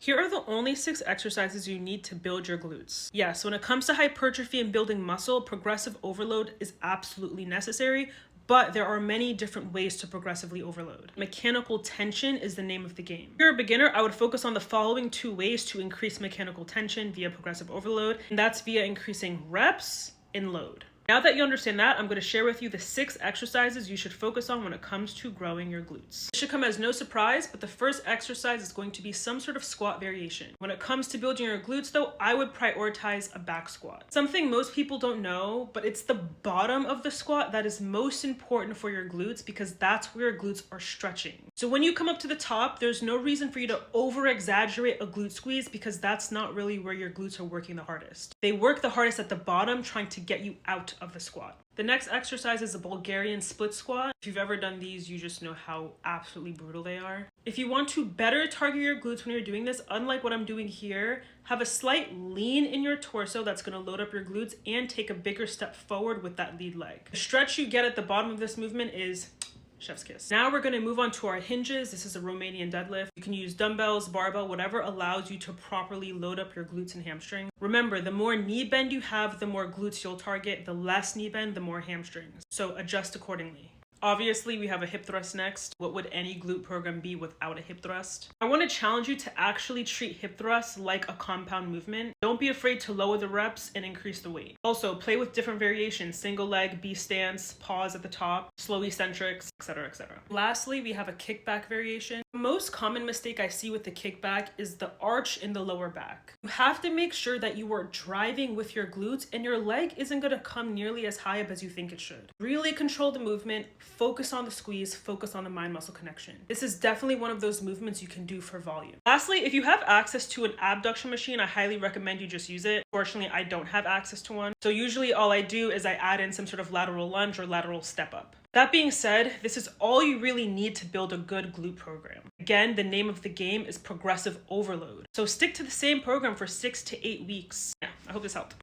Here are the only 6 exercises you need to build your glutes. Yes, when it comes to hypertrophy and building muscle, progressive overload is absolutely necessary, but there are many different ways to progressively overload. Mechanical tension is the name of the game. If you're a beginner, I would focus on the following 2 ways to increase mechanical tension via progressive overload, and that's via increasing reps and load. Now that you understand that, I'm going to share with you the 6 exercises you should focus on when it comes to growing your glutes. It should come as no surprise, but the first exercise is going to be some sort of squat variation. When it comes to building your glutes though, I would prioritize a back squat. Something most people don't know, but it's the bottom of the squat that is most important for your glutes because that's where your glutes are stretching. So when you come up to the top, there's no reason for you to over exaggerate a glute squeeze because that's not really where your glutes are working the hardest. They work the hardest at the bottom, trying to get you out of the squat. The next exercise is a Bulgarian split squat. If you've ever done these, you just know how absolutely brutal they are. If you want to better target your glutes when you're doing this, unlike what I'm doing here, have a slight lean in your torso that's going to load up your glutes and take a bigger step forward with that lead leg. The stretch you get at the bottom of this movement is chef's kiss. Now we're going to move on to our hinges. This is a Romanian deadlift. You can use dumbbells, barbell, whatever allows you to properly load up your glutes and hamstring. Remember, the more knee bend you have, the more glutes you'll target. The less knee bend, the more hamstrings. So adjust accordingly. Obviously, we have a hip thrust next. What would any glute program be without a hip thrust? I want to challenge you to actually treat hip thrusts like a compound movement. Don't be afraid to lower the reps and increase the weight. Also, play with different variations: single leg, B stance, pause at the top, slow eccentrics, etc., etc. Lastly, we have a kickback variation. The most common mistake I see with the kickback is the arch in the lower back. You have to make sure that you are driving with your glutes and your leg isn't going to come nearly as high up as you think it should. Really control the movement. Focus on the squeeze, focus on the mind-muscle connection. This is definitely one of those movements you can do for volume. Lastly, if you have access to an abduction machine, I highly recommend you just use it. Fortunately, I don't have access to one. So usually all I do is I add in some sort of lateral lunge or lateral step up. That being said, this is all you really need to build a good glute program. Again, the name of the game is progressive overload. So stick to the same program for 6 to 8 weeks. Yeah, I hope this helped.